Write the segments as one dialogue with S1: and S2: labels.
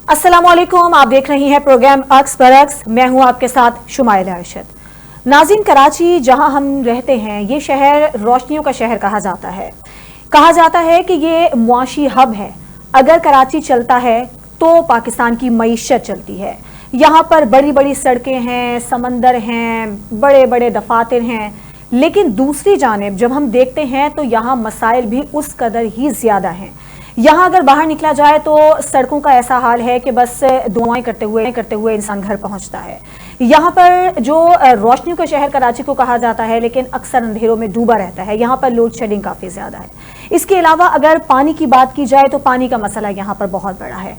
S1: अस्सलामुअलैकुम, आप देख रही हैं प्रोग्राम अक्स बरक्स। मैं हूं आपके साथ शुमाइला अरशद। नाज़रीन, कराची जहां हम रहते हैं ये शहर रोशनियों का शहर कहा जाता है। कहा जाता है कि ये मुआशी हब है। अगर कराची चलता है तो पाकिस्तान की मईशत चलती है। यहाँ पर बड़ी बड़ी सड़कें हैं, समंदर हैं, बड़े बड़े दफातर हैं, लेकिन दूसरी जानिब जब हम देखते हैं तो यहाँ मसाइल भी उस कदर ही ज़्यादा हैं। यहाँ अगर बाहर निकला जाए तो सड़कों का ऐसा हाल है कि बस दुआएं करते हुए इंसान घर पहुँचता है। यहाँ पर जो रोशनियों का शहर कराची को कहा जाता है, लेकिन अक्सर अंधेरों में डूबा रहता है। यहाँ पर लोड शेडिंग काफ़ी ज़्यादा है। इसके अलावा अगर पानी की बात की जाए तो पानी का मसला यहाँ पर बहुत बड़ा है।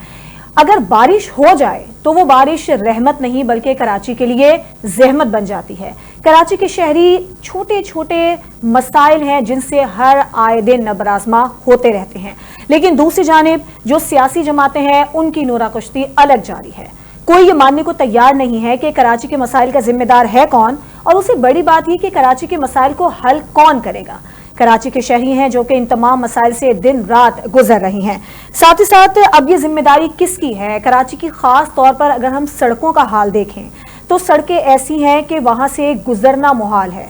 S1: अगर बारिश हो जाए तो वो बारिश रहमत नहीं बल्कि कराची के लिए ज़हमत बन जाती है। कराची के शहरी छोटे छोटे मसाइल हैं जिनसे हर आए दिन नबराजमा होते रहते हैं, लेकिन दूसरी जानिब जो सियासी जमातें हैं उनकी नोरा कुश्ती अलग जारी है। कोई ये मानने को तैयार नहीं है कि कराची के मसाइल का जिम्मेदार है कौन, और उससे बड़ी बात यह कि कराची के मसाइल को हल कौन करेगा। कराची के शहरी हैं जो कि इन तमाम मसाइल से दिन रात गुजर रही हैं। साथ ही साथ अब ये जिम्मेदारी किसकी है? कराची की खास तौर पर अगर हम सड़कों का हाल देखें तो सड़कें ऐसी हैं कि वहाँ से गुजरना मुहाल है।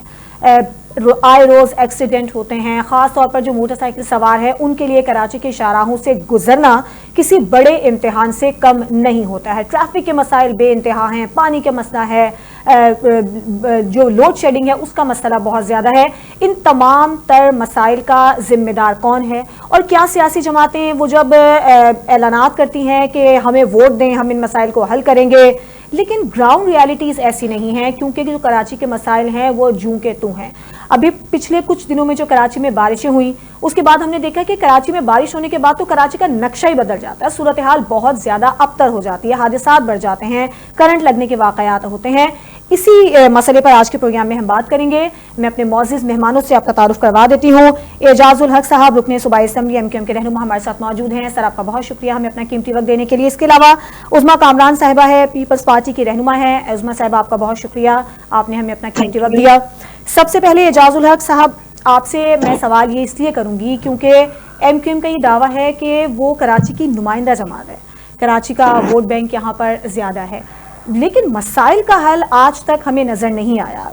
S1: आए रोज़ एक्सीडेंट होते हैं। ख़ास तौर पर जो मोटरसाइकिल सवार है उनके लिए कराची के शाहराहों से गुजरना किसी बड़े इम्तिहान से कम नहीं होता है। ट्रैफिक के मसाइल बेइंतहा हैं, पानी का मसला है, जो लोड शेडिंग है उसका मसला बहुत ज़्यादा है। इन तमाम तर मसाइल का ज़िम्मेदार कौन है? और क्या सियासी जमातें वो जब ऐलानात करती हैं कि हमें वोट दें, हम इन मसाइल को हल करेंगे, लेकिन ग्राउंड रियलिटीज़ ऐसी नहीं हैं, क्योंकि जो कराची के मसाइल हैं वो जूं के तू हैं। अभी पिछले कुछ दिनों में जो कराची में बारिशें हुई उसके बाद हमने देखा कि कराची में बारिश होने के बाद तो कराची का नक्शा ही बदल जाता है। सूरत हाल बहुत ज़्यादा अबतर हो जाती है, हादसात बढ़ जाते हैं, करंट लगने के वाक़यात होते हैं। इसी मसले पर आज के प्रोग्राम में हम बात करेंगे। मैं अपने मौजूद मेहमानों से आपका तारुफ करवा देती हूँ। एजाजुल हक साहब रुकने सूबाई असम्बली MQM के रहनुमा हमारे साथ मौजूद हैं। सर, आपका बहुत शुक्रिया हमें अपना कीमती वक्त देने के लिए। इसके अलावा उज़मा कामरान साहिबा है, पीपल्स पार्टी की रहनुमा है। उज़मा साहिबा, आपका बहुत शुक्रिया, आपने हमें अपना कीमती वक्त दिया। सबसे पहले एजाजुल हक साहब, आपसे मैं सवाल ये इसलिए करूँगी क्योंकि MQM का ये दावा है कि वो कराची की नुमाइंदा जमात है, कराची का वोट बैंक यहाँ पर ज़्यादा है, लेकिन मसाइल का हल आज तक हमें नज़र नहीं आया।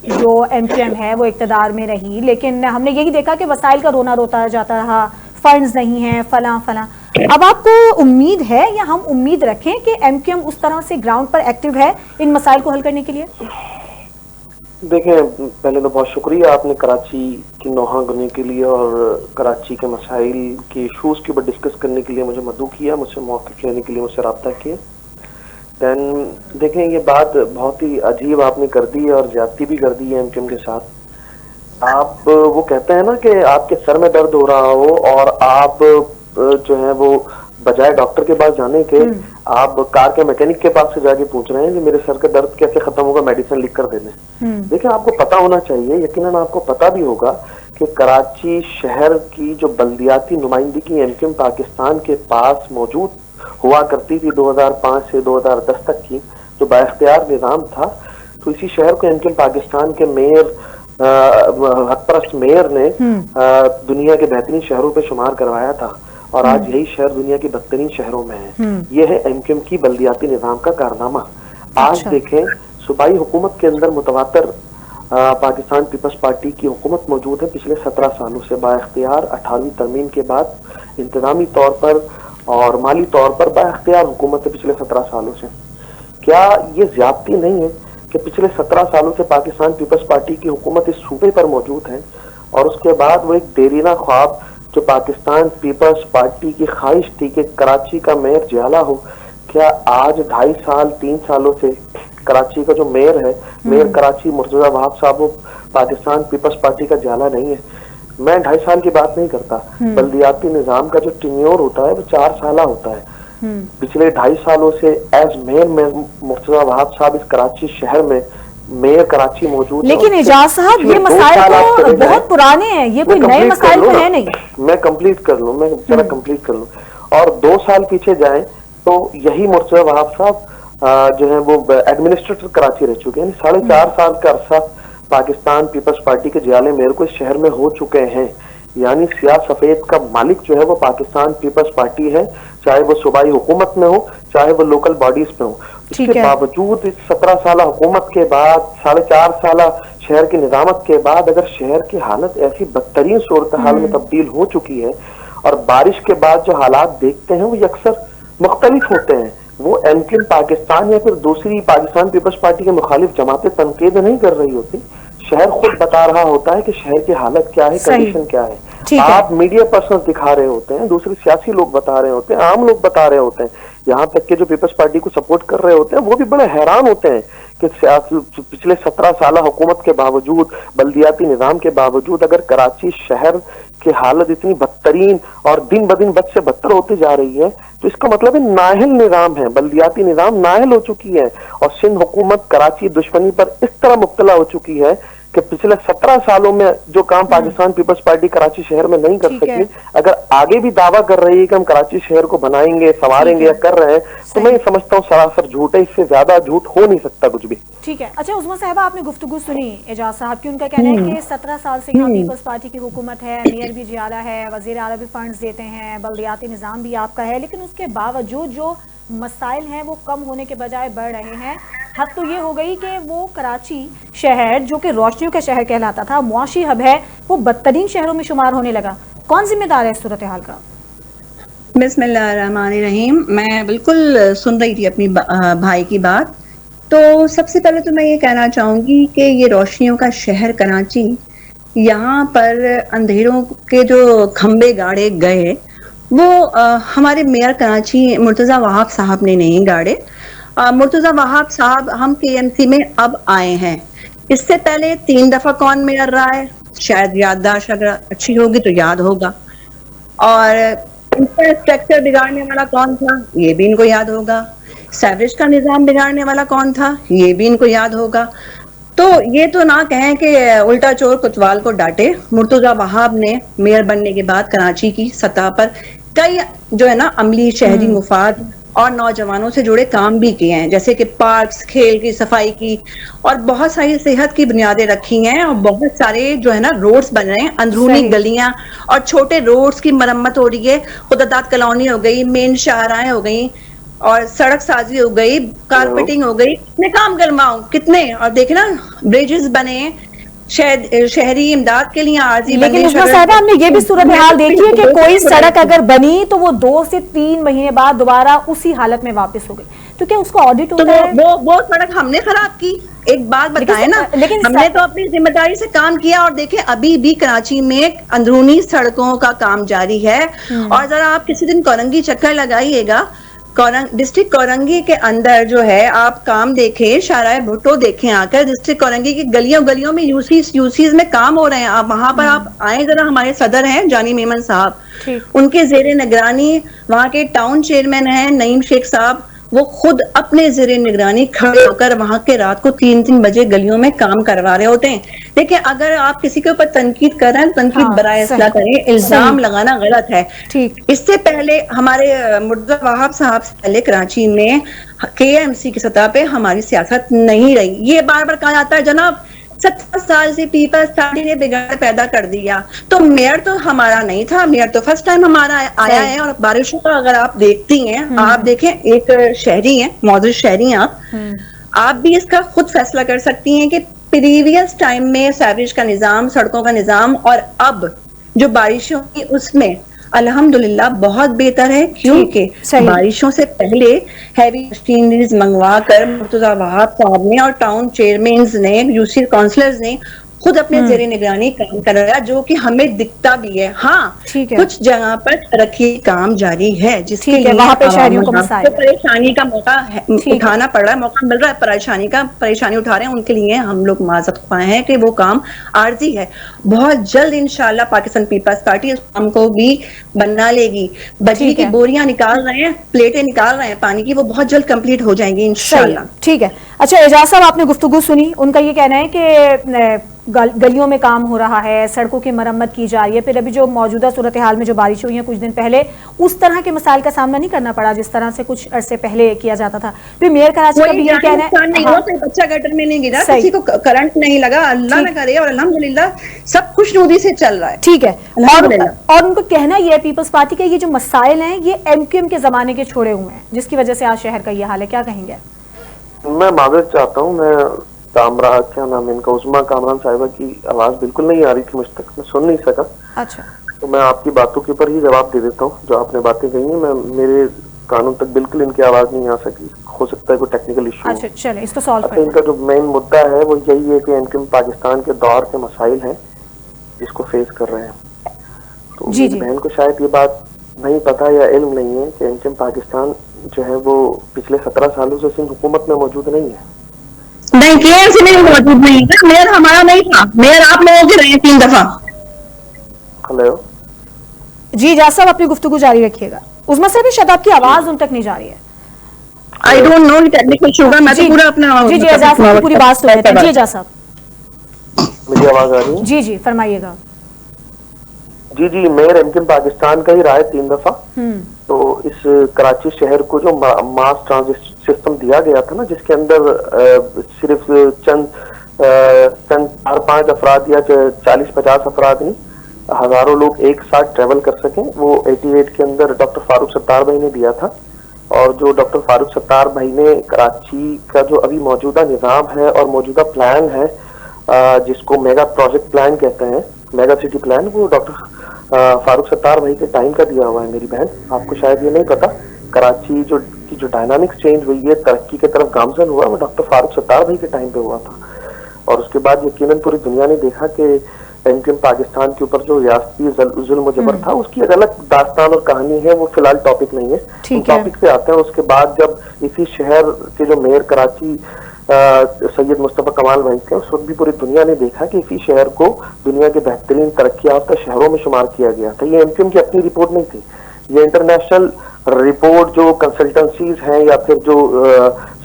S1: जो MQM है वो इक़्तिदार में रही, लेकिन हमने यही देखा कि मसाइल का रोना रोता जाता रहा, फंड्स नहीं हैं, फलां फलां। अब आपको उम्मीद है या हम उम्मीद रखें कि MQM उस तरह से ग्राउंड पर एक्टिव है इन मसाइल को हल करने के लिए?
S2: देखें, पहले तो बहुत शुक्रिया आपने कराची की नौहा करने के लिए और कराची के मसाइल के इशूज़ के ऊपर डिस्कस करने के लिए मुझे मदऊ किया, मुझसे मौक़िफ़ लेने के लिए मुझसे रब्ता किया। दैन देखें, ये बात बहुत ही अजीब आपने कर दी है और ज्यादती भी कर दी है MQM के साथ। आप वो कहते हैं ना कि आपके सर में दर्द हो रहा हो और आप जो है वो बजाय डॉक्टर के पास जाने के आप कार के मैकेनिक के पास से जाके पूछ रहे हैं कि मेरे सर का दर्द कैसे खत्म होगा, मेडिसिन लिख कर देने। देखिए, आपको पता होना चाहिए, यकीनन आपको पता भी होगा कि कराची शहर की जो बल्दियाती नुमाइंदगी MQM पाकिस्तान के पास मौजूद हुआ करती थी 2005 से 2010 तक की, जो बाइख्तियार निज़ाम था, तो इसी शहर को MQM पाकिस्तान के मेयर हकपरस्त मेयर ने दुनिया के बेहतरीन शहरों पे शुमार करवाया था, और आज यही शहर दुनिया के बदतरीन शहरों में है। यह है MQM की बल्दियाती निज़ाम का कारनामा। आज देखें, सूबाई हुकूमत के अंदर मुतवातर पाकिस्तान पीपल्स पार्टी की हुकूमत मौजूद है पिछले 17 सालों से, बाइख्तियार 18वीं तरमीम के बाद इंतज़ामी तौर पर और माली तौर पर बाइख्तियार हुकूमत है पिछले 17 सालों से। क्या ये ज्यादती नहीं है कि पिछले 17 सालों से पाकिस्तान पीपल्स पार्टी की हुकूमत इस सूबे पर मौजूद है, और उसके बाद वो एक देरीना ख्वाब जो पाकिस्तान पीपल्स पार्टी की ख्वाहिश थी कि कराची का मेयर जियाला हो, क्या आज 2.5 साल 3 सालों से कराची का जो मेयर है, मेयर कराची मुर्तजा वहाब साहब, वो पाकिस्तान पीपल्स पार्टी का जियाला नहीं है? मैं 2.5 साल की बात नहीं करता, बल्दियाती निज़ाम का जो टेन्योर होता है वो 4 साल होता है। पिछले 2.5 सालों से एज मेयर में मुर्तजा वहाब साहब इस कराची शहर में मेयर कराची मौजूद है।
S1: लेकिन एजाज साहब, ये मसाइल तो बहुत पुराने हैं, ये कोई नए मसाइल तो है नहीं।
S2: मैं कंप्लीट कर लूं, मैं जरा कंप्लीट कर लूं। और 2 साल पीछे जाएं तो यही मुर्तजा वहाब साहब जो है वो एडमिनिस्ट्रेटर कराची रह चुके हैं। 4.5 साल का अरसा पाकिस्तान पीपल्स पार्टी के जियाले मेयर को इस शहर में हो चुके हैं। یعنی سیاہ سفید کا مالک جو ہے وہ پاکستان پیپلز پارٹی ہے، چاہے وہ صوبائی حکومت میں ہو چاہے وہ لوکل باڈیز میں ہو. اس کے باوجود اس 17 سالہ حکومت کے بعد، 4.5 سالہ شہر کی نظامت کے بعد، اگر شہر کی حالت ایسی بدترین صورتحال میں تبدیل ہو چکی ہے اور بارش کے بعد جو حالات دیکھتے ہیں وہ اکثر مختلف ہوتے ہیں. وہ ایم کیو پاکستان یا پھر دوسری پاکستان پیپلز پارٹی کے مخالف جماعتیں تنقید نہیں کر رہی ہوتی، شہر خود بتا رہا ہوتا ہے کہ شہر کی حالت کیا ہے، کنڈیشن کیا ہے. آپ میڈیا پرسنز دکھا رہے ہوتے ہیں، دوسرے سیاسی لوگ بتا رہے ہوتے ہیں، عام لوگ بتا رہے ہوتے ہیں، یہاں تک کہ جو پیپلز پارٹی کو سپورٹ کر رہے ہوتے ہیں وہ بھی بڑے حیران ہوتے ہیں کہ پچھلے 17 سالہ حکومت کے باوجود، بلدیاتی نظام کے باوجود، اگر کراچی شہر کی حالت اتنی بدترین اور دن بدن بد سے بدتر ہوتی جا رہی ہے تو اس کا مطلب ہے نااہل نظام ہے، بلدیاتی نظام نااہل ہو چکی ہے. اور سندھ حکومت کراچی دشمنی پر اس طرح مبتلا ہو چکی ہے کہ پچھلے 17 سالوں میں جو کام پاکستان پیپلز پارٹی کراچی شہر میں نہیں کر سکی، اگر آگے بھی دعویٰ کر رہی ہے کہ ہم کراچی شہر کو بنائیں گے، سنواریں گے یا کر رہے ہیں، تو میں یہ سمجھتا ہوں سراسر جھوٹ ہے، اس سے زیادہ جھوٹ ہو نہیں سکتا کچھ بھی.
S1: ٹھیک ہے. اچھا عظمیٰ صاحبہ، آپ نے گفتگو سنی اعجاز صاحب کی، ان کا کہنا ہے کہ 17 سال سے یہاں پیپلز پارٹی کی حکومت ہے، میئر بھی جی اعلیٰ ہے، وزیر اعلیٰ بھی فنڈز دیتے ہیں، بلدیاتی نظام بھی آپ کا ہے، لیکن اس کے باوجود جو مسائل ہیں وہ کم ہونے کے بجائے بڑھ رہے ہیں. حد تو یہ ہو گئی کہ وہ کراچی شہر جو کہ روشنیوں کا شہر کہلاتا تھا، معاشی ہب ہے، وہ بدترین شہروں میں شمار ہونے لگا. کون ذمہ دار ہے اس صورتحال کا؟
S3: بسم اللہ الرحمن الرحیم. میں بالکل سن رہی تھی اپنی بھائی کی بات. تو سب سے پہلے تو میں یہ کہنا چاہوں گی کہ یہ روشنیوں کا شہر کراچی، یہاں پر اندھیروں کے جو کھمبے گاڑے گئے وہ ہمارے میئر کراچی مرتضیٰ وہاب صاحب نے نہیں گاڑے. مرتضیٰ وہاب صاحب ہم کے ایم سی میں اب آئے ہیں. اس سے پہلے 3 دفعہ کون میئر رہا ہے؟ شاید یادداشت اگر اچھی ہوگی تو یاد ہوگا. اور انفراسٹرکچر بگاڑنے والا کون تھا؟ یہ بھی ان کو یاد ہوگا. سیوریج کا نظام بگاڑنے والا کون تھا؟ یہ بھی ان کو یاد ہوگا. تو یہ تو نہ کہیں کہ الٹا چور کوتوال کو ڈانٹے. مرتضیٰ وہاب نے میئر بننے کے بعد کراچی کی سطح پر کئی جو ہے نا عملی شہری مفاد اور نوجوانوں سے جڑے کام بھی کیے ہیں، جیسے کہ پارکس، کھیل کی صفائی کی، اور بہت ساری صحت کی بنیادیں رکھی ہیں، اور بہت سارے جو ہے نا روڈز بن رہے ہیں، اندرونی گلیاں اور چھوٹے روڈز کی مرمت ہو رہی ہے. خداداد کالونی ہو گئی، مین شاہراہیں ہو گئی، اور سڑک سازی ہو گئی، کارپیٹنگ ہو گئی. کتنے کام کرواؤں، کتنے. اور دیکھیں نا بریجز بنے، شہری امداد کے لیے عارضی بنے.
S1: لیکن عظمیٰ صاحبہ، ہم نے یہ بھی صورتحال دیکھی ہے کہ کوئی سڑک اگر بنی تو وہ 2 سے 3 مہینے بعد دوبارہ اسی حالت میں واپس ہو گئی. تو کیا اس کا آڈٹ ہوتا ہے؟
S3: وہ سڑک ہم نے خراب کی. ایک بات بتائیں نا، ہم نے تو اپنی ذمہ داری سے کام کیا. اور دیکھیں ابھی بھی کراچی میں اندرونی سڑکوں کا کام جاری ہے. اور ذرا آپ کسی دن کورنگی چکر لگائیے گا، ڈسٹرکٹ کورنگی کے اندر جو ہے آپ کام دیکھیں، شاہراہ بھٹو دیکھیں آ کر. ڈسٹرکٹ کورنگی کی گلیوں میں یوسیز میں کام ہو رہے ہیں. آپ وہاں پر آپ آئیں ذرا. ہمارے صدر ہیں جانی میمن صاحب، ان کے زیر نگرانی وہاں کے ٹاؤن چیئرمین ہیں نعیم شیخ صاحب، وہ خود اپنے زیر نگرانی کھڑے ہو کر وہاں کے رات کو 3 بجے گلیوں میں کام کروا رہے ہوتے ہیں. دیکھیں اگر آپ کسی کے اوپر تنقید کر رہے ہیں، تنقید برائے اصلاح کریں، الزام لگانا غلط ہے. اس سے پہلے ہمارے مرتضیٰ وہاب صاحب سے پہلے کراچی میں کے ایم سی کی سطح پہ ہماری سیاست نہیں رہی. یہ بار بار کہا جاتا ہے جناب 17 سال سے پیپلز پارٹی نے بگاڑ پیدا کر دیا. تو میئر تو ہمارا نہیں تھا، میئر تو فرسٹ ٹائم ہمارا آیا ہے. اور بارشوں کا اگر آپ دیکھتی ہیں، آپ دیکھیں ایک شہری ہیں، معزز شہری ہیں آپ بھی اس کا خود فیصلہ کر سکتی ہیں کہ پریویس ٹائم میں سیوریج کا نظام، سڑکوں کا نظام، اور اب جو بارشوں کی اس میں الحمدللہ بہت بہتر ہے. کیونکہ بارشوں سے پہلے ہیوی مشینریز منگوا کر مرتضیٰ وہاب صاحب نے اور ٹاؤن چیئرمینز نے، یوسی کونسلرز نے خود اپنے زیر نگرانی کام کر رہا ہے، جو کہ ہمیں دکھتا بھی ہے. ہاں کچھ جگہ پر ترقی کام جاری ہے جس کے لیے
S1: وہاں پہ شہریوں کو
S3: پریشانی کا موقع اٹھانا پڑ رہا ہے، موقع مل رہا ہے، پریشانی اٹھا رہے ہیں. ان کے لیے ہم لوگ معذرت خواہ ہیں کہ وہ کام عارضی ہے. بہت جلد انشاءاللہ پاکستان پیپلز پارٹی اس کام کو بھی بنا لے گی. بجلی کی بوریاں نکال رہے ہیں، پلیٹیں نکال رہے ہیں پانی کی، وہ بہت جلد کمپلیٹ ہو جائیں گی انشاءاللہ.
S1: ٹھیک ہے. اچھا اعجاز صاحب، آپ نے گفتگو سنی. ان کا یہ کہنا ہے کہ गलियों में काम हो रहा है, सड़कों की मरम्मत की जा रही है, फिर अभी जो मौजूदा सूरत हाल में जो बारिश हुई है कुछ दिन पहले, उस तरह के मसाइल का सामना नहीं करना पड़ा जिस तरह से कुछ अरसे पहले किया जाता था? फिर मेयर कराची का भी ये कहना है,
S3: कोई बच्चा गटर में नहीं गिरा, किसी को करंट नहीं लगा, अल्लाह न करे, और अल्हम्दुलिल्लाह सब खुशनुदी से चल रहा है।
S1: ठीक है, और उनको कहना ये है पीपल्स पार्टी के ये जो मसाइल हैं ये MQM के जमाने के छोड़े हुए हैं, जिसकी वजह से आज शहर का ये हाल है, क्या कहेंगे?
S2: मैं माजरत चाहता हूँ, मैं कामरा क्या नाम है इनका, उस्मा कामरान साहिबा की आवाज बिल्कुल नहीं आ रही थी मुझ तक, मैं सुन नहीं सका।
S1: अच्छा,
S2: तो मैं आपकी बातों के ऊपर ही जवाब दे देता हूँ। जो आपने बातें कही हैं, मैं मेरे कानून तक बिल्कुल इनकी आवाज नहीं आ सकी, हो सकता है कोई टेक्निकल इशू।
S1: अच्छा चले इसको सॉल्व
S2: करते हैं। इनका जो मेन मुद्दा है वो यही है कि MQM पाकिस्तान के दौर के मसाइल हैं जिसको फेस कर रहे हैं। तो मेरी बहन को शायद ये बात नहीं पता या इल्म नहीं है कि MQM पाकिस्तान जो है वो पिछले 17 सालों से सिंध हुकूमत में मौजूद नहीं है।
S3: नहीं, KMC में मौजूद नहीं है, मेयर हमारा नहीं था, मेयर आप लोगों के रहे 3 दफा।
S2: हेलो
S1: जी, इजाज साहब अपनी गुफ्तगू जारी रखिएगा। उसमें से भी शायद आपकी आवाज उन तक नहीं जा रही है।
S3: I don't know technical issue होगा, मैं तो पूरा अपना
S1: जी जी इजाज साहब पूरी बात सुन लेते हैं। जी इजाज साहब,
S2: मेरी आवाज आ रही है?
S1: जी जी फरमाइएगा।
S2: जी जी, मेयर MQM पाकिस्तान का ही रहा है 3 दफा। तो इस कराची शहर को जो मास ट्रांजिट सिस्टम दिया गया था ना, जिसके अंदर सिर्फ चंद 4-5 अफराद या 40-50 अफराद नहीं, हजारों लोग एक साथ ट्रेवल कर सकें, वो 88 के अंदर डॉक्टर फारूक सत्तार भाई ने दिया था। और जो डॉक्टर फारूक सत्तार भाई ने कराची का जो अभी मौजूदा निज़ाम है और मौजूदा प्लान है, जिसको मेगा प्रोजेक्ट प्लान कहते हैं, मेगा सिटी प्लान, वो डॉक्टर फारूक सत्तार भाई के टाइम का दिया हुआ है। मेरी बहन, आपको शायद ये नहीं पता, कराची जो डायनामिक्स चेंज हुई है, तरक्की की तरफ गामजन हुआ, वो डॉक्टर फारूक सत्तार भाई के टाइम पे हुआ था। और उसके बाद यकीनन पूरी दुनिया ने देखा कि MQM पाकिस्तान के ऊपर जो रियासती जुल्म जबर था, उसकी एक अलग दास्तान और कहानी है, वो फिलहाल टॉपिक नहीं है। टॉपिक पे आते हैं। उसके बाद जब इसी शहर के जो मेयर कराची सैयद मुस्तफा कमाल भाई थे, उस वक्त भी पूरी दुनिया ने देखा कि इसी शहर को दुनिया के बेहतरीन तरक्की याफ्ता शहरों में शुमार किया गया था। ये MQM की अपनी रिपोर्ट नहीं थी, ये इंटरनेशनल रिपोर्ट जो कंसल्टेंसीज हैं या फिर जो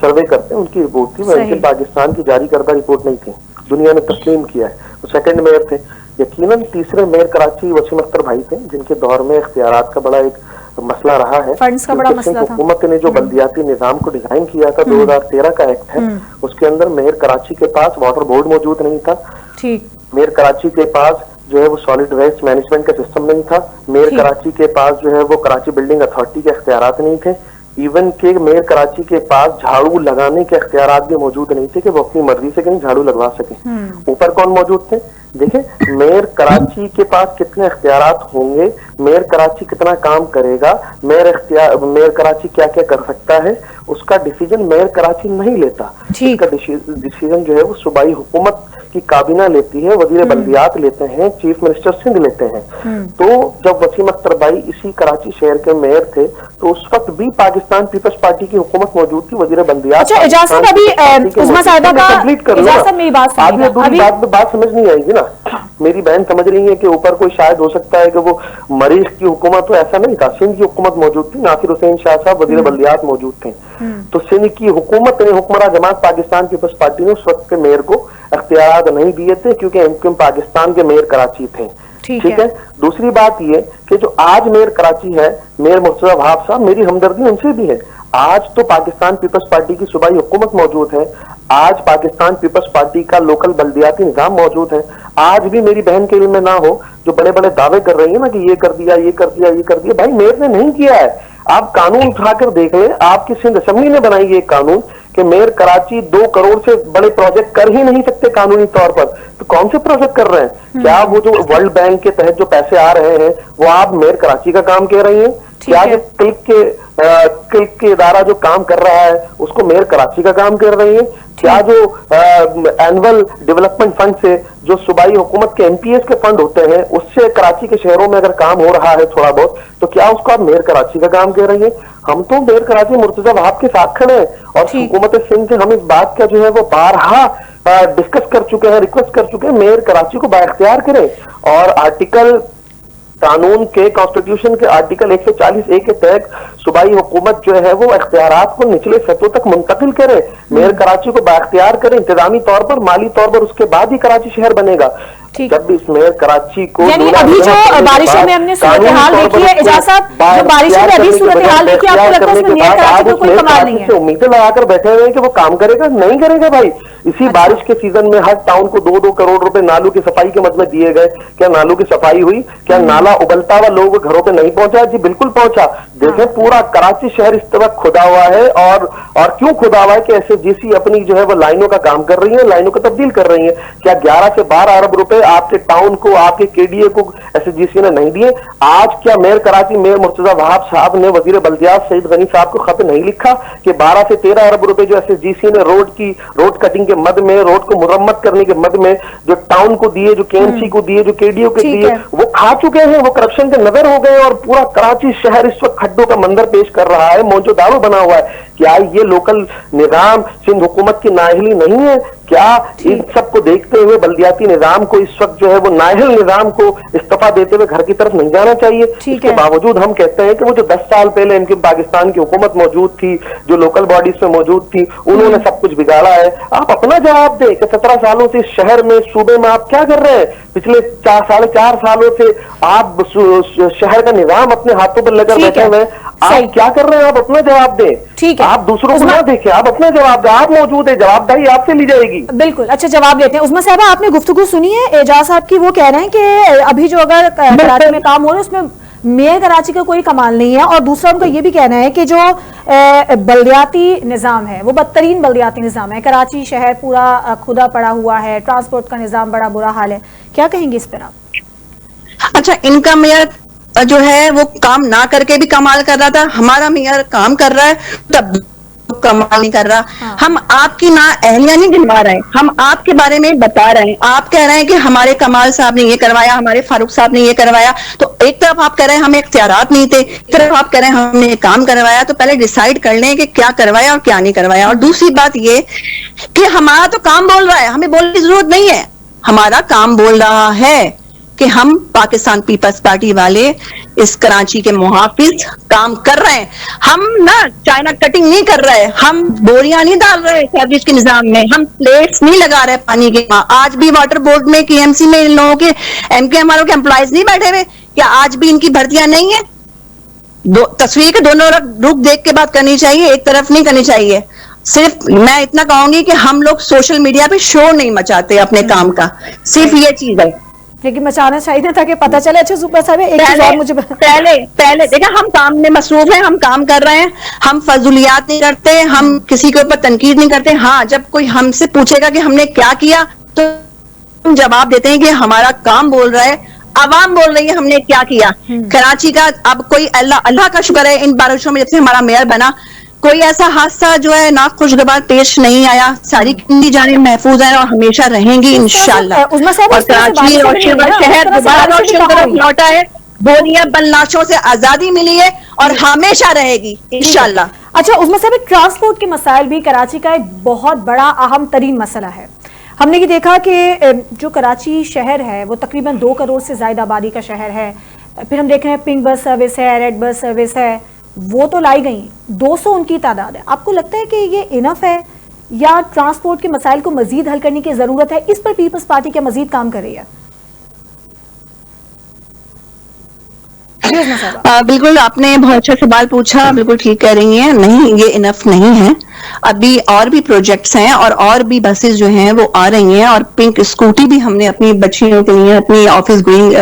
S2: सर्वे करते हैं उनकी रिपोर्ट थी। वो MQM पाकिस्तान की जारी करदा रिपोर्ट नहीं थी, दुनिया ने तस्लीम किया है। वो सेकंड मेयर थे। यकीनन तीसरे मेयर कराची वसीम अख्तर भाई थे, जिनके दौर में इख्तियारात का बड़ा एक मसला रहा है।
S1: फंड्स का बड़ा मसला था।
S2: हुकूमत ने जो बल्दियाती निजाम को डिजाइन किया था, 2013 का एक्ट है, उसके अंदर मेयर कराची के पास वाटर बोर्ड मौजूद नहीं था।
S1: ठीक।
S2: मेयर कराची के पास जो है वो सॉलिड वेस्ट मैनेजमेंट का सिस्टम नहीं था। मेयर कराची के पास जो है वो कराची बिल्डिंग अथॉरिटी के इख्तियारात नहीं थे। इवन के मेयर कराची के पास झाड़ू लगाने के इख्तियारात भी मौजूद नहीं थे कि वो अपनी मर्जी से कहीं झाड़ू लगवा सके। ऊपर कौन मौजूद थे? देखें, मेयर कराची के पास कितने इख्तियारात होंगे, मेयर कराची कितना काम करेगा, मेयर कराची क्या क्या कर सकता है, उसका डिसीजन मेयर कराची नहीं लेता। इसका डिसीजन जो है वो सूबाई हुकूमत की काबीना लेती है, वजीर बल्दियात लेते हैं, चीफ मिनिस्टर सिंध लेते हैं। तो जब वसीम अख्तर भाई इसी कराची शहर के मेयर थे, तो उस वक्त भी पाकिस्तान पीपल्स पार्टी की हुकूमत मौजूद थी, वजीर बल्दियात।
S1: अच्छा इजाज़त, अभी उस्मा साहिबा का इजाज़त, मेरी बात सुनिएगा।
S2: अभी बात समझ नहीं आएगी ना, मेरी बहन समझ रही है कि ऊपर कोई शायद हो सकता है कि वो मरीज की हुकूमत हो, ऐसा नहीं था। सिंध की हुकूमत मौजूद थी, नासिर हुसैन शाह साहब वजीर बल्दियात मौजूद थे। तो सिंध की हुकूमत ने, हुक्मरान जमात पाकिस्तान पीपल्स पार्टी ने उस वक्त के मेयर को अख्तियारात नहीं दिए थे, क्योंकि MQM पाकिस्तान के मेयर कराची थे। ठीक है। दूसरी बात ये कि जो आज मेयर कराची है, मेयर मुर्तजा वहाब साहब, मेरी हमदर्दी उनसे भी है। आज तो पाकिस्तान पीपल्स पार्टी की सूबाई हुकूमत मौजूद है, आज पाकिस्तान पीपल्स पार्टी का लोकल बल्दियाती निजाम मौजूद है। आज भी मेरी बहन के इल्म में ना हो, जो बड़े बड़े दावे कर रही है ना कि ये कर दिया, ये कर दिया, ये कर दिया, भाई मेयर ने नहीं किया है। आप कानून उठाकर देख लें, आपकी सिंध असेंबली ने बनाई है एक कानून कि मेयर कराची 2 करोड़ से बड़े प्रोजेक्ट कर ही नहीं सकते कानूनी तौर पर। तो कौन से प्रोजेक्ट कर रहे हैं? क्या वो जो वर्ल्ड बैंक के तहत जो पैसे आ रहे हैं वो आप मेयर कराची का काम कह रही हैं? क्या जो क्लिक के इदारा जो काम कर रहा है उसको मेयर कराची का काम कर रही है? क्या जो एनुअल डेवलपमेंट फंड से जो सूबाई हुकूमत के MPS के फंड होते हैं उससे कराची के शहरों में अगर काम हो रहा है थोड़ा बहुत, तो क्या उसको आप मेयर कराची का काम कह रही है? हम तो मेयर कराची मुर्तजा वहाब के साथ खड़े हैं और हुकूमत सिंध से हम इस बात का जो है वो बारहा डिस्कस कर चुके हैं, रिक्वेस्ट कर चुके हैं, मेयर कराची को बाइख्तियार करें। और आर्टिकल कानून के कॉन्स्टिट्यूशन के आर्टिकल 140A के तहत सूबाई हुकूमत जो है वो इख्तियारात को निचले सतहों तक मुंतकिल करे, मेयर कराची को बाख्तियार करे इंतजामी तौर पर, माली तौर पर, उसके बाद ही कराची शहर बनेगा। जब भी इस मेयर कराची को
S1: यानी अभी जो बारिशों में हमने सूरत हाल देखी है, एजाज साहब, जो बारिशों में अभी सूरत हाल देखी है, आपको लगता है उसमें मेयर कराची को कोई कमाल नहीं है?
S2: उम्मीदें लगाकर बैठे हुए हैं कि वो काम करेगा, नहीं करेगा भाई। इसी बारिश के सीजन में हर टाउन को 2-2 करोड़ रुपए नालों की सफाई के मद में दिए गए। क्या नालों की सफाई हुई? क्या नाला उबलता हुआ लोगों के घरों पे नहीं पहुंचा? जी बिल्कुल पहुंचा। देखें पूरा कराची शहर इस तरह खुदा हुआ है, और क्यों खुदा हुआ है कि SHGC अपनी जो है वो लाइनों का काम कर रही है, लाइनों को तब्दील कर रही है। क्या 11 से 12 अरब रुपए आपके टाउन को, आपके KDA को SHGC ने नहीं दिए? आज क्या मेयर कराची मेयर मुर्तजा वहाब साहब ने वजीर बल्दियात सईद गनी साहब को खत नहीं लिखा कि 12 से 13 अरब रुपए जो SHGC ने रोड कटिंग के मद में, रोड को मुरम्मत करने के मद में जो टाउन को दिए, जो KMC को दिए, जो KDO को दिए, वो खा चुके हैं, वो करप्शन के नजर हो गए, और पूरा कराची शहर इस वक्त खड्डों का मंजर पेश कर रहा है, मौजूदारो बना हुआ है। क्या ये लोकल निजाम सिंध हुकूमत की नाअहली नहीं है? क्या इन सबको देखते हुए बल्दियाती निजाम को इस वक्त जो है वो नाअहल निजाम को इस्तीफा देते हुए घर की तरफ नहीं जाना चाहिए? इसके बावजूद हम कहते हैं कि वो जो 10 साल पहले इनकी पाकिस्तान की हुकूमत मौजूद थी, जो लोकल बॉडीज में मौजूद थी, उन्होंने सब कुछ बिगाड़ा है। आप अपना जवाब दें कि 17 सालों से इस शहर में, सूबे में आप क्या कर रहे हैं? पिछले 4-4.5 सालों से आप शहर का निजाम अपने हाथों पर लेकर बैठे हुए हैं, आप क्या कर रहे हैं? आप अपना जवाब दें।
S1: ठीक है,
S2: आप दूसरों को ना देखें, आप अपना जवाब दें। आप मौजूद है, जवाबदारी आपसे ली जाएगी।
S1: बिल्कुल, अच्छा जवाब लेते हैं। उस्मा साहबा, आपने गुफ्तगू सुनी है एजाज साहब की, वो कह रहे हैं कि अभी जो अगर कराची में काम हो रहा है उसमें मेयर कराची का कोई कमाल नहीं है, और दूसरा उनका ये भी कहना है कि जो बल्दियाती निज़ाम है वो बदतरीन बल्दियाती निज़ाम है, कराची शहर पूरा खुदा पड़ा हुआ है, ट्रांसपोर्ट का निज़ाम बड़ा बुरा हाल है। क्या कहेंगे इस पर आप?
S3: अच्छा, इनका मेयर जो है वो काम ना करके भी कमाल कर रहा था, हमारा मेयर काम कर रहा है तब कमाल नहीं कर रहा।
S1: हाँ।
S3: हम आपकी ना अहलिया नहीं गिनवा रहे हैं, हम आपके बारे में बता रहे हैं। आप कह रहे हैं कि हमारे कमाल साहब ने ये करवाया, हमारे फारूक साहब ने ये करवाया, तो एक तरफ आप कह रहे हैं हमें इख्तियारात नहीं थे, एक तरफ आप कह रहे हैं हमने काम करवाया। तो पहले डिसाइड कर लें कि क्या करवाया और क्या नहीं करवाया। और दूसरी बात ये कि हमारा तो काम बोल रहा है, हमें बोलने की जरूरत नहीं है, हमारा काम बोल रहा है कि हम पाकिस्तान पीपल्स पार्टी वाले इस कराची के मुहाफिज काम कर रहे हैं। हम ना चाइना कटिंग नहीं कर रहे, हम बोरियां नहीं डाल रहे सर्विस के निजाम में, हम प्लेट्स नहीं लगा रहे पानी के। आज भी वाटर बोर्ड में, KMC में इन लोगों के MKM वालों के एम्प्लॉयज नहीं बैठे हुए? क्या आज भी इनकी भर्तियां नहीं है? तस्वीर के दोनों रुख देख के बात करनी चाहिए, एक तरफ नहीं करनी चाहिए। सिर्फ मैं इतना कहूंगी कि हम लोग सोशल मीडिया पे शोर नहीं मचाते अपने काम का, सिर्फ ये चीज है।
S1: लेकिन मचाना चाहिए ताकि पता चले। अच्छा सुपर साहब, एक चीज और मुझे
S3: पहले देखा, हम काम में मसरूफ हैं, हम काम कर रहे हैं, हम फजूलियात नहीं करते, हम किसी के ऊपर तनकीद नहीं करते। हाँ, जब कोई हमसे पूछेगा कि हमने क्या किया तो हम जवाब देते हैं कि हमारा काम बोल रहा है, आवाम बोल रही है हमने क्या किया। कराची का अब कोई अल्लाह का शुक्र है, इन बारिशों में जब से हमारा मेयर बना कोई ऐसा हादसा जो है ना खुशगवार पेश नहीं आया। सारी किंदी जाने महफूज है और हमेशा रहेंगी इंशाल्लाह। और कराची और शहर दोबारा लौटा है, बोरिया बल्लाशों से आजादी मिली है और हमेशा रहेगी इंशाल्लाह।
S1: अच्छा उस्मा साहब, ट्रांसपोर्ट के मसाइल भी कराची का एक बहुत बड़ा अहम तरीन मसला है। हमने ये देखा कि जो कराची शहर है वो तकरीबन 2 करोड़ से ज्यादा आबादी का शहर है। फिर हम देख रहे हैं पिंक बस सर्विस है, रेड बस सर्विस है, वो तो लाई गई, 200 उनकी तादाद है। आपको लगता है कि ये इनफ है या ट्रांसपोर्ट के मसाइल को मजीद हल करने की जरूरत है? इस पर पीपल्स पार्टी क्या मजीद काम कर रही है?
S3: बिल्कुल, आपने बहुत अच्छा सवाल पूछा, बिल्कुल ठीक कह रही हैं। नहीं, ये इनफ नहीं है, अभी और भी प्रोजेक्ट्स हैं और भी बसेस जो हैं वो आ रही हैं। और पिंक स्कूटी भी हमने अपनी बच्चियों के लिए, अपनी ऑफिस गोइंग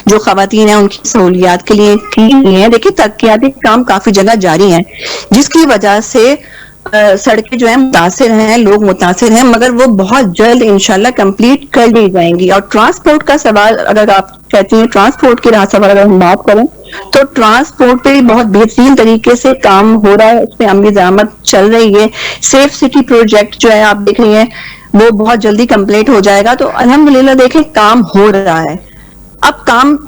S3: जो खवातीन हैं उनकी सहूलियात के लिए की है। देखिए, तरक्याती काम काफी जगह जारी हैं, जिसकी वजह से सड़कें जो है मुतासिर हैं, लोग मुतासिर हैं, मगर वो बहुत जल्द इंशाल्लाह कंप्लीट कर ली जाएंगी। और ट्रांसपोर्ट का सवाल अगर आप कहती हैं, ट्रांसपोर्ट की राह सवाल अगर हम बात करें तो ट्रांसपोर्ट पे बहुत बेहतरीन तरीके से काम हो रहा है, उसमें अमली ज़ामत चल रही है। सेफ सिटी प्रोजेक्ट जो है आप देख रही हैं वो बहुत जल्दी कंप्लीट हो जाएगा। तो अल्हम्दुलिल्लाह देखें काम हो रहा है। अब काम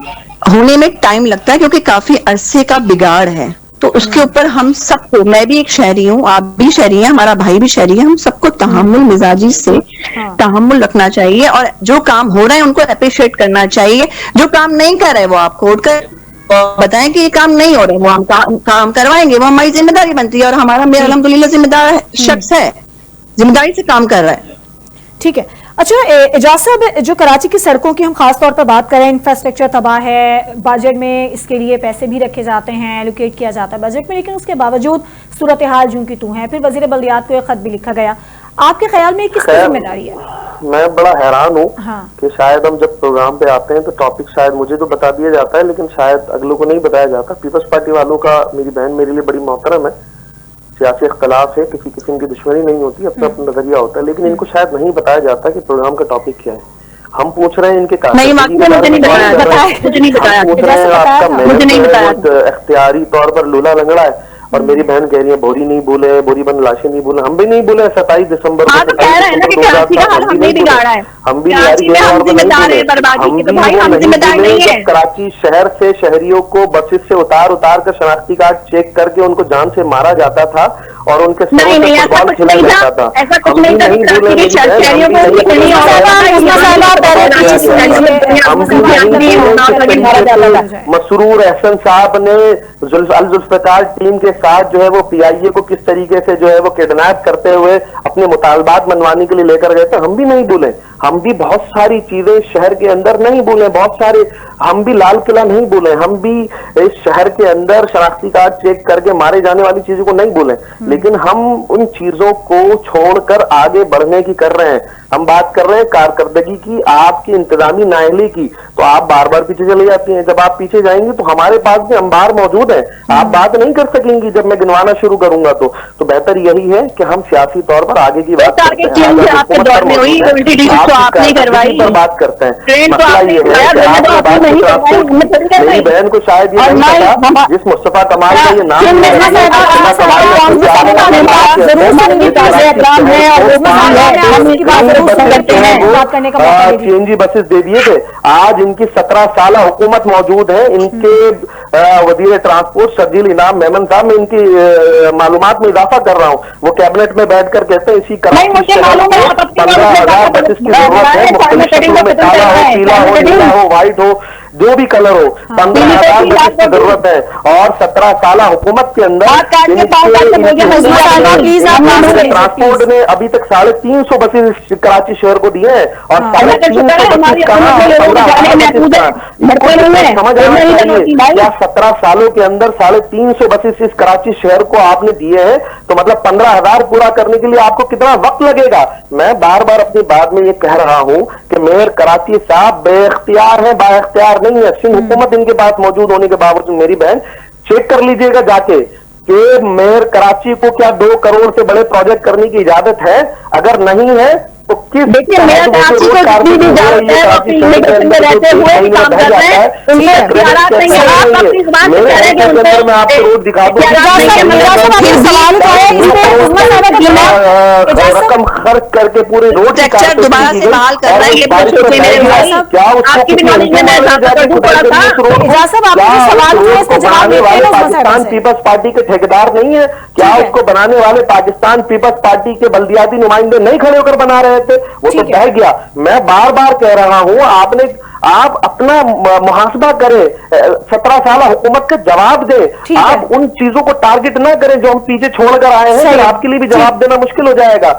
S3: होने में टाइम लगता है क्योंकि काफी अरसे का बिगाड़ है, تو اس کے اوپر ہم سب کو, میں بھی ایک شہری ہوں, آپ بھی شہری ہیں, ہمارا بھائی بھی شہری ہے, ہم سب کو تحمل مزاجی سے تحمل رکھنا چاہیے, اور جو کام ہو رہا ہے ان کو اپریشیٹ کرنا چاہیے. جو کام نہیں کر رہے وہ آپ کھوڑ کر بتائیں کہ یہ کام نہیں ہو رہا, وہ ہم کام کروائیں گے, وہ ہماری ذمہ داری بنتی ہے, اور ہمارا میرا الحمدللہ ذمہ دار شخص ہے, ذمہ داری سے کام کر رہا ہے.
S1: ٹھیک ہے. اچھا اعجاز صاحب, جو کراچی کی سڑکوں کی ہم خاص طور پر بات کریں, انفراسٹرکچر تباہ ہے, بجٹ میں اس کے لیے پیسے بھی رکھے جاتے ہیں, ایلوکیٹ کیا جاتا ہے بجٹ میں, لیکن اس کے باوجود صورتحال جوں کی توں ہے. پھر وزیر بلدیات کو ایک خط بھی لکھا گیا. آپ کے خیال میں کس کی ذمہ داری ہے؟
S2: میں بڑا حیران ہوں کہ شاید ہم جب پروگرام پہ آتے ہیں تو ٹاپک شاید مجھے تو بتا دیا جاتا ہے, لیکن شاید اگلوں کو نہیں بتایا جاتا. پیپلز پارٹی والوں کا, میری بہن میرے لیے بڑی محترم ہے, سیاسی اختلاف ہے, کسی قسم کی دشمنی نہیں ہوتی, اپنا اپنا نظریہ ہوتا ہے, لیکن ان کو شاید نہیں بتایا جاتا کہ پروگرام کا ٹاپک کیا ہے. ہم پوچھ رہے ہیں ان کے اختیاری طور پر لولا لنگڑا ہے, اور میری بہن کہہ رہی ہے بوری نہیں بولے, بوری بند لاشیں نہیں بولے. ہم بھی نہیں بولے 27 دسمبر کو, ہم بھی کراچی شہر سے شہریوں کو بسز سے اتار کر شناختی کارڈ چیک کر کے ان کو جان سے مارا جاتا تھا, اور ان کے فٹ بال کھیلا جاتا تھا. مسرور احسن صاحب نے الذوالفقار ٹیم کے ساتھ جو ہے وہ پی آئی اے کو کس طریقے سے جو ہے وہ کڈنیپ کرتے ہوئے اپنے مطالبات منوانے کے لیے لے کر گئے تھے, ہم بھی نہیں بولے. ہم بھی بہت ساری چیزیں شہر کے اندر نہیں بولے, بہت سارے, ہم بھی لال قلعہ نہیں بولے, ہم بھی اس شہر کے اندر شناختی کارڈ چیک کر کے مارے جانے والی چیزوں کو نہیں بولے, لیکن ہم ان چیزوں کو چھوڑ کر آگے بڑھنے کی کر رہے ہیں. ہم بات کر رہے ہیں کارکردگی کی, آپ کی انتظامی نااہلی کی, تو آپ بار بار پیچھے چلے جاتی ہیں. جب آپ پیچھے جائیں گی تو ہمارے پاس بھی انبار موجود ہیں, آپ بات نہیں کر سکیں گی. جب میں گنوانا شروع کروں گا تو بہتر یہی ہے کہ ہم سیاسی طور پر آگے کی بات کرتے ہیں, بات کرتے ہیں. مسئلہ یہ ہے کہ آپ میری بہن کو شاید یہ نہیں پتا, جس مصطفیٰ کمال کا یہ نام سی این جی بسز دے دیے تھے. آج ان کی 17 سالہ حکومت موجود ہے. ان کے وزیر ٹرانسپورٹ شرجیل انعام میمن صاحب, میں ان کی معلومات میں اضافہ کر رہا ہوں, وہ کیبنٹ میں بیٹھ کر کہتے ہیں اسی کراچی شہر کو 15,000 بسز کی ضرورت ہے, مختلف شکلوں میں, کالا ہو, پیلا ہو, نیلا ہو, وائٹ ہو, جو بھی کلر ہو, 15,000 بسز کی ضرورت ہے. اور 17 سالہ حکومت کے اندر ٹرانسپورٹ نے ابھی تک 350 بسز کراچی شہر کو دیے ہیں, اور 17 سالوں کے اندر 350 بسز اس کراچی شہر کو آپ نے دیے ہیں, تو مطلب 15,000 پورا کرنے کے لیے آپ کو کتنا وقت لگے گا. میں بار بار اپنی بات میں یہ کہہ رہا ہوں کہ میئر کراچی صاحب بے اختیار ہیں, با اختیار نہیں ہے. سندھ حکومت ان کے پاس موجود ہونے کے باوجود, میری بہن چیک کر لیجئے گا جا کے کہ میئر کراچی کو کیا 2 کروڑ سے بڑے پروجیکٹ کرنے کی اجازت ہے. اگر نہیں ہے تو کس دیکھیے میرا کراچی کو جتنی بھی اجازت ہے وہ اپنی الیکشن میں رہتے ہوئے بھی کام کر رہے ہیں, ان کے اختیارات نہیں ہے. آپ اپنی زبان سے کہہ رہے ہیں کہ ان کو رقم خرچ کر کے پورے روڈ
S3: دوبارہ سے بحال کر رہا ہے. یہ بات سوچے میرے بھائی, آپ کی بھی نالج میں میں
S2: پاکستان پیپلز پارٹی کے ٹھیکیدار نہیں ہے کیا؟ اس کو بنانے والے پاکستان پیپلز پارٹی کے بلدیاتی نمائندے نہیں کھڑے ہو کر بنا رہے تھے, وہ تو بہ گیا. میں بار بار کہہ رہا ہوں, آپ اپنا محاسبہ کریں, 17 سالہ حکومت کا جواب دیں. آپ ان چیزوں کو ٹارگٹ نہ کریں جو ہم پیچھے چھوڑ کر آئے ہیں, پھر آپ کے لیے بھی جواب دینا مشکل ہو جائے گا.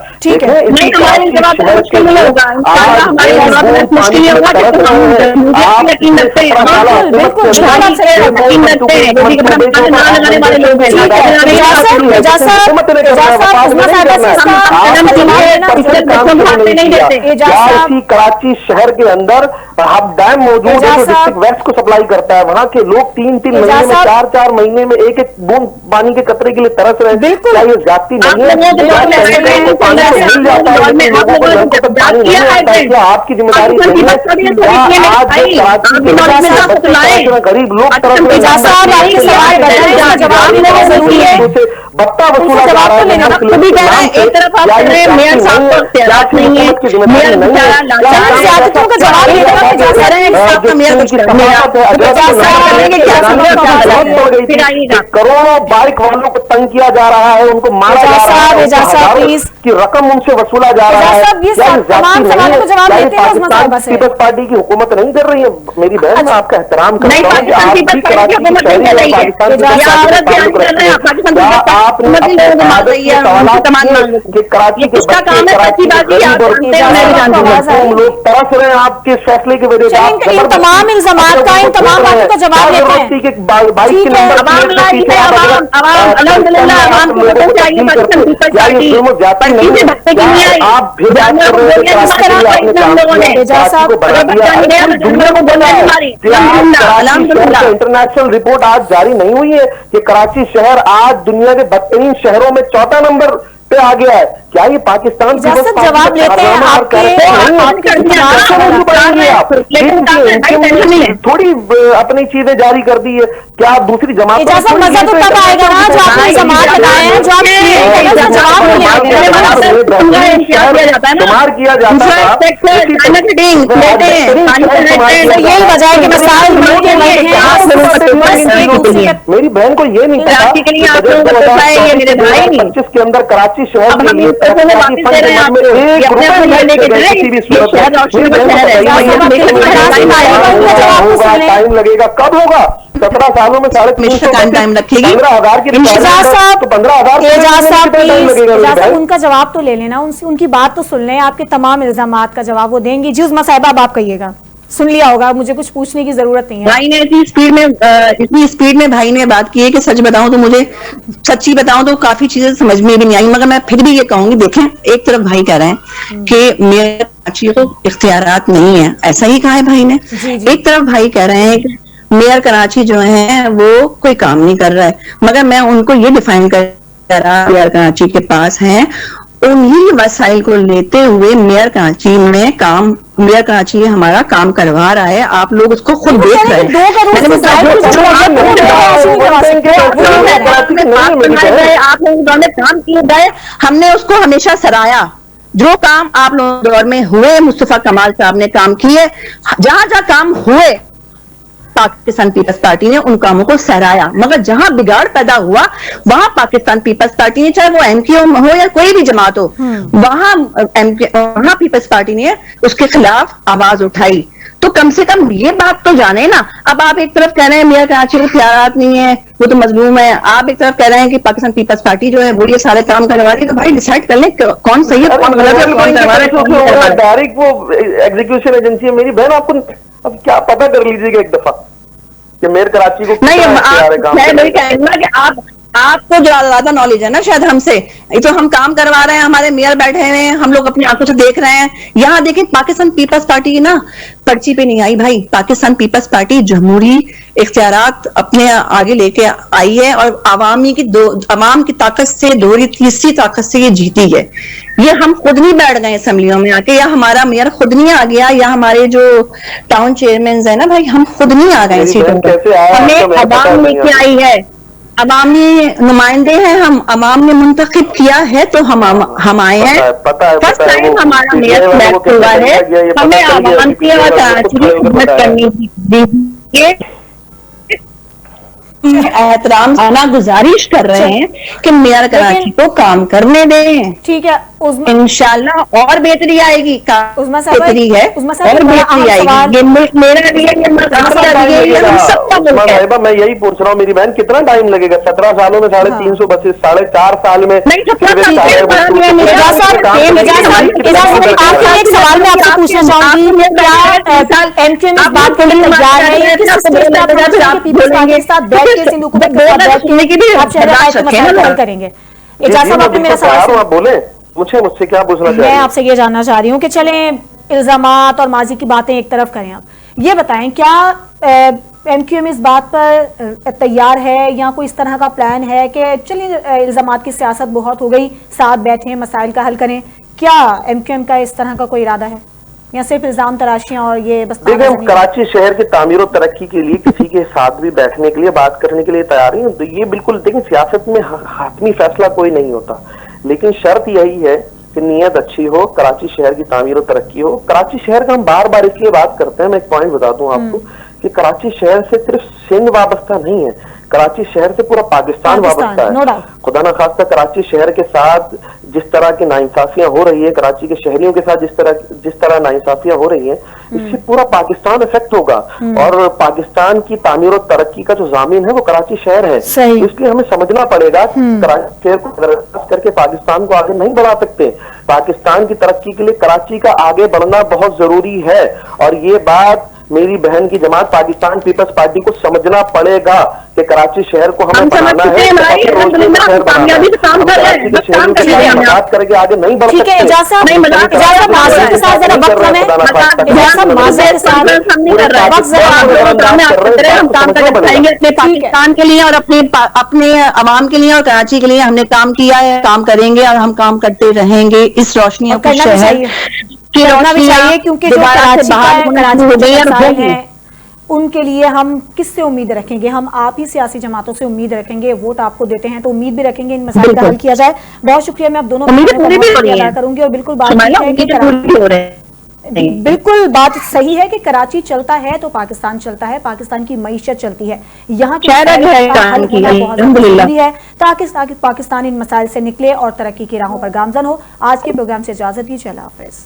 S2: کراچی شہر کے اندر ہب ڈیم موجود ہے جو ڈسٹرکٹ ویسٹ کو سپلائی کرتا ہے. وہاں کے لوگ 3 مہینے میں 4 مہینے میں ایک بوند پانی کے قطرے کے لیے ترس رہے ہیں. کیا یہ زیادتی نہیں ہے؟ آپ کی ذمہ داری غریب لوگ بتا وصولا جا رہا ہے. करोड़ों बाइक वालों को तंग किया जा रहा है, उनको मारा जा रहा है, की रकम उनसे वसूला जा रहा है। पीपल्स पार्टी की हुकूमत नहीं कर रही है। मेरी बहन, मैं आपका एहतराम करता हूँ कि आप भी कराची की शहरी है, लोग तरस रहे हैं आपके फैसले की वजह से।
S1: इन तमाम इल्जामात का, इन तमाम बातों का जवाब देते हैं।
S2: इंटरनेशनल रिपोर्ट आज जारी नहीं हुई है कि कराची शहर आज दुनिया के बदतरीन शहरों में 4था नंबर पे आ गया है। क्या ये पाकिस्तान
S1: जवाब लेते हैं
S2: थोड़ी अपनी चीजें जारी कर दी है, क्या आप दूसरी जमात
S1: मजा तो तब आएगा ना जो आपने जमात बताए हैं, जो
S2: शुमार किया जाता है।
S1: यही वजह है कि
S2: मेरी बहन को ये नहीं पता 25 के अंदर कराची शहर के लिए टाइम लगेगा। कब होगा? 17 सालों में 3.5
S3: टाइम रखेगी।
S2: 15,000 की 15,000
S1: उनका जवाब तो ले लेना, उनकी बात तो सुन लें, आपके तमाम इल्जामात का जवाब वो देंगी। जी उज़्मा साहिबा, आप कहिएगा। सुन लिया होगा, मुझे कुछ पूछने की जरूरत नहीं है।
S3: भाई ने इतनी स्पीड में भाई ने बात की है कि सच बताऊं तो मुझे, सच्ची बताऊं तो काफी चीजें समझ में भी नहीं आई, मगर मैं फिर भी ये कहूंगी, देखें, एक तरफ भाई कह रहे हैं कि मेयर कराची को इख्तियारात नहीं है, ऐसा ही कहा है भाई ने। एक तरफ भाई कह रहे हैं कि मेयर कराची जो है वो कोई काम नहीं कर रहा है, मगर मैं उनको ये डिफाइन कर रहा, मेयर कराची के पास है, उन्हीं वसाइल को लेते हुए मेयर कराची हमारा काम करवा रहा है। आप लोग उसको खुद देख रहे हैं। आप लोग काम किए गए, हमने उसको हमेशा सराहा। जो काम आप लोगों के दौर में हुए, मुस्तफा कमाल साहब ने काम किए, जहां जहां काम हुए पाकिस्तान पीपल्स पार्टी ने उन कामों को सराहा, मगर जहां बिगाड़ पैदा हुआ वहां पाकिस्तान पीपल्स पार्टी ने, चाहे वो एमक्यूएम हो या कोई भी जमात हो, वहां पीपल्स पार्टी ने उसके खिलाफ आवाज उठाई। तो कम से कम ये बात तो जाने ना। अब आप एक तरफ कह रहे हैं मेयर कराची को इख्तियारात नहीं है, वो तो मजलूम है, आप एक तरफ कह रहे हैं कि पाकिस्तान पीपल्स पार्टी जो है वो ये सारे काम करवा रही है। तो भाई डिसाइड कर लें कौन सही है, कौन गलत है, कौन करवा रहा है।
S2: डायरेक्ट वो एग्जीक्यूशन एजेंसी है। मेरी बहन, आपको अब क्या पता कर लीजिएगा एक दफा कि मेयर कराची को
S3: नहीं। मैं कहूंगा कि आपको ज्यादा नॉलेज है ना शायद हमसे, ये तो हम काम करवा रहे हैं, हमारे मेयर बैठे हुए हैं, हम लोग अपनी आंखों से देख रहे हैं। यहाँ देखिए पाकिस्तान पीपल्स पार्टी की ना पर्ची पे नहीं आई भाई, पाकिस्तान पीपल्स पार्टी जमहूरी इख्तियारात अपने आगे लेके आई है और आवाम की ताकत से, तीसरी ताकत से ये जीती है। ये हम खुद नहीं बैठ गए असेंबलियों में आके, या हमारा मेयर खुद नहीं आ गया, या हमारे जो टाउन चेयरमैन है ना भाई, हम खुद नहीं आ गए सीटों पर, हमें आवाम लेके आई है, अवामी नुमाइंदे हैं हम, अवाम ने मुंतखब किया है तो हम आए हैं। फर्स्ट टाइम हमारा मेयर सिलेक्ट हुआ है, हमें अवाम की और कराची की खिदमत करनी चाहिए। एहतराम आना गुजारिश कर रहे हैं कि मेयर कराची को काम करने दें।
S1: ठीक है,
S3: इंशाल्लाह और बेहतरी आएगी, बेहतरी है और बेहतरी आएगी। ये मेरा भी है, हम सबका मुल्क है।
S2: मैं यही पूछ रहा हूँ मेरी बहन, कितना टाइम लगेगा? 17 सालों में 350 बसेस, 4.5 साल में
S1: नहीं। एक सवाल मैं आपसे पूछना चाहूंगी, क्या एमक्यूएम इस बात को लेकर तैयार है कि पीपल्स पार्टी के साथ बैठ के सिंध हुकूमत के साथ बैठ के आप शहर का मसला हल करेंगे? इजाज़त साहब, आपने मेरा सवाल,
S2: आप बोले, मुझसे क्या पूछना चाहिए?
S1: मैं आपसे ये जानना चाह रही हूँ कि चलें इल्जामात और माजी की बातें एक तरफ करें, आप ये बताएं, क्या एमक्यूएम इस बात पर तैयार है या कोई इस तरह का प्लान है कि चलिए इल्जामात की सियासत बहुत हो गई, साथ बैठें, मसाइल का हल करें? क्या एमक्यूएम का इस तरह का कोई इरादा है या सिर्फ इल्जाम तराशियां और ये बस?
S2: देखिए, हम कराची शहर के तामीर और तरक्की के लिए किसी के साथ भी बैठने के लिए, बात करने के लिए तैयार हैं। तो ये बिल्कुल, देखिए, सियासत में हातमी फैसला कोई नहीं होता, लेकिन शर्त यही है कि नीयत अच्छी हो, कराची शहर की तामीर और तरक्की हो। कराची शहर का हम बार बार इसलिए बात करते हैं, मैं एक पॉइंट बता दूं आपको कि कराची शहर से सिर्फ सिंध वाबस्ता नहीं है, कराची शहर से पूरा पाकिस्तान वाबस्ता है। खुदा ना खास्ता कराची शहर के साथ जिस तरह की नाइंसाफियां हो रही है, कराची के शहरियों के साथ जिस तरह नाइंसाफियां हो रही हैं, इससे पूरा पाकिस्तान इफेक्ट होगा। और पाकिस्तान की तामीर और तरक्की का जो जामीन है वो कराची शहर है। तो इसलिए हमें समझना पड़ेगा कि कराची शहर को नजरअंदाज करके पाकिस्तान को आगे नहीं बढ़ा सकते। पाकिस्तान की तरक्की के लिए कराची का आगे बढ़ना बहुत जरूरी है, और ये बात मेरी बहन की जमात पाकिस्तान पीपल्स पार्टी को समझना पड़ेगा कि कराची शहर को हमें बनाना है, बात करके आगे नहीं बढ़ सकते।
S3: पाकिस्तान के लिए और अपने अवाम के लिए और कराची के लिए हमने काम किया है, काम करेंगे और हम काम करते रहेंगे। इस रोशनी
S1: करना भी चाहिए, क्योंकि जो कराची है उनके लिए हम किससे उम्मीद रखेंगे? हम आप ही सियासी जमातों से उम्मीद रखेंगे, वोट आपको देते हैं तो उम्मीद भी रखेंगे इन मसाइल का हल किया जाए। बहुत शुक्रिया, मैं आप दोनों अदा करूंगी। और बिल्कुल बात बिल्कुल बात सही है कि कराची चलता है तो पाकिस्तान चलता है, पाकिस्तान की मईशत चलती है, यहाँ की बहुत जरूरी है ताकि पाकिस्तान इन मसाइल से निकले और तरक्की की राहों पर गामजन हो। आज के प्रोग्राम से इजाजत दीजिए, अल्लाह हाफिज।